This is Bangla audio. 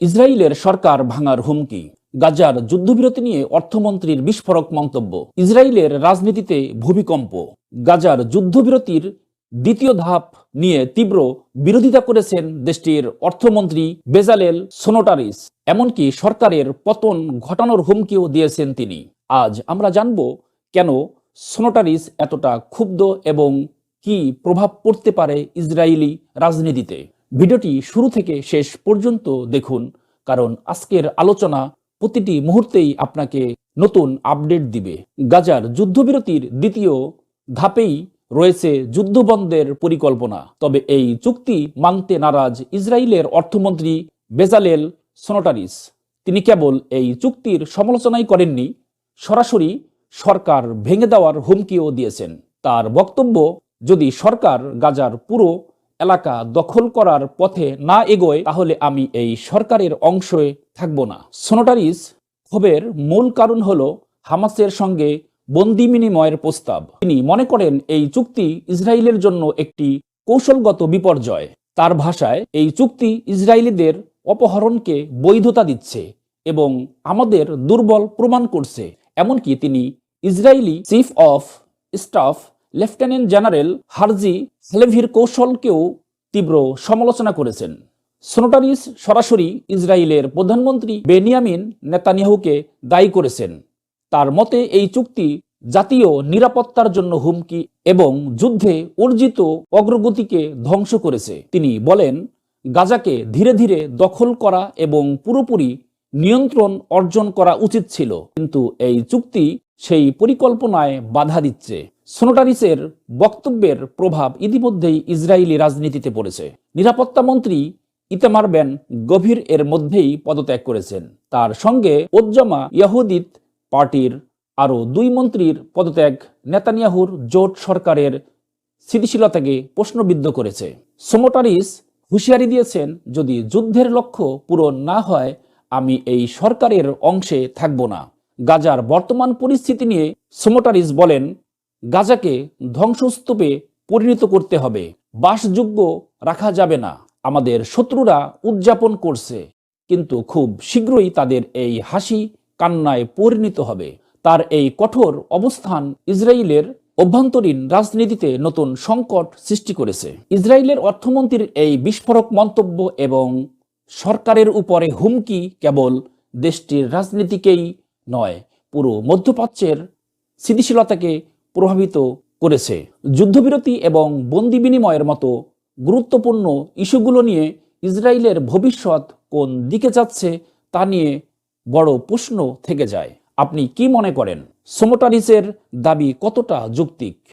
ইসরায়েলের সরকার ভাঙার হুমকি, গাজার যুদ্ধবিরতি নিয়ে অর্থমন্ত্রীর বিস্ফোরক মন্তব্য, ইসরায়েলের রাজনীতিতে ভূমিকম্প, গাজার যুদ্ধবিরতির দ্বিতীয় ধাপ নিয়ে তীব্র বিরোধিতা করেছেন দেশটির অর্থমন্ত্রী বেজালেল সোনোটারিস। এমনকি সরকারের পতন ঘটানোর হুমকিও দিয়েছেন তিনি। আজ আমরা জানব কেন সোনোটারিস এতটা ক্ষুব্ধ এবং কি প্রভাব পড়তে পারে ইসরায়েলি রাজনীতিতে। ভিডিওটি শুরু থেকে শেষ পর্যন্ত দেখুন, কারণ আজকের আলোচনা প্রতিটি মুহূর্তেই আপনাকে নতুন আপডেট দিবে। গাজার যুদ্ধবিরতির দ্বিতীয় ধাপেই রয়েছে যুদ্ধবন্ধের পরিকল্পনা। তবে এই চুক্তি মানতে নারাজ ইসরায়েলের অর্থমন্ত্রী বেজালেল সোনোটারিস। তিনি কেবল এই চুক্তির সমালোচনাই করেননি, সরাসরি সরকার ভেঙে দেওয়ার হুমকিও দিয়েছেন। তার বক্তব্য, যদি সরকার গাজার পুরো এলাকা দখল করার পথে না এগোয় তাহলে আমি এই সরকারের অংশে থাকব না। সোনোটারিস ক্ষোভের মূল কারণ হল হামাসের সঙ্গে বন্দি বিনিময়ের প্রস্তাব। তিনি মনে করেন এই চুক্তি ইসরায়েলের জন্য একটি কৌশলগত বিপর্যয়। তার ভাষায়, এই চুক্তি ইসরায়েলিদের অপহরণকে বৈধতা দিচ্ছে এবং আমাদের দুর্বল প্রমাণ করছে। এমনকি তিনি Israeli chief of staff lieutenant general Herzi হালেভির কৌশলকেও তীব্র সমালোচনা করেছেন। সোনোটারিস সরাসরি ইসরায়েলের প্রধানমন্ত্রী বেনিয়ামিন নেতানিয়াহুকে দায়ী করেছেন। তার মতে এই চুক্তি জাতীয় নিরাপত্তার জন্য হুমকি এবং যুদ্ধে অর্জিত অগ্রগতিকে ধ্বংস করেছে। তিনি বলেন, গাজাকে ধীরে ধীরে দখল করা এবং পুরোপুরি নিয়ন্ত্রণ অর্জন করা উচিত ছিল, কিন্তু এই চুক্তি সেই পরিকল্পনায় বাধা দিচ্ছে। সোনোটারিসের বক্তব্যের প্রভাব ইতিমধ্যেই ইসরায়েলি রাজনীতিতে পড়েছে। নিরাপত্তা মন্ত্রী ইতামার বেন গভির এর মধ্যেই পদত্যাগ করেছেন। তার সঙ্গে ওজ্জামা ইয়াহুদিত পার্টির আরও 2 মন্ত্রীর পদত্যাগ নেতানিয়াহুর জোট সরকারের স্থিতিশীলতাকে প্রশ্নবিদ্ধ করেছে। সোনোটারিস হুঁশিয়ারি দিয়েছেন, যদি যুদ্ধের লক্ষ্য পূরণ না হয় আমি এই সরকারের অংশে থাকব না। গাজার বর্তমান পরিস্থিতি নিয়ে সোনোটারিস বলেন, গাজাকে ধ্বংসস্তূপে পরিণত করতে হবে, বাসযোগ্য রাখা যাবে না। আমাদের শত্রুরা উদযাপন করছে, কিন্তু খুব শীঘ্রই তাদের এই হাসি কান্নায় পরিণত হবে। তার এই কঠোর অবস্থান ইসরায়েলের অভ্যন্তরীণ রাজনীতিতে নতুন সংকট সৃষ্টি করেছে। ইসরায়েলের অর্থমন্ত্রীর এই বিস্ফোরক মন্তব্য এবং সরকারের উপরে হুমকি কেবল দেশটির রাজনীতিকেই নয়, পুরো মধ্যপ্রাচ্যের স্থিতিশীলতাকে প্রভাবিত করেছে। যুদ্ধবিরতি এবং বন্দি বিনিময়ের মতো গুরুত্বপূর্ণ ইস্যুগুলো নিয়ে ইসরায়েলের ভবিষ্যৎ কোন দিকে যাচ্ছে তা নিয়ে বড় প্রশ্ন থেকে যায়। আপনি কি মনে করেন, সোনোটারিসের দাবি কতটা যৌক্তিক?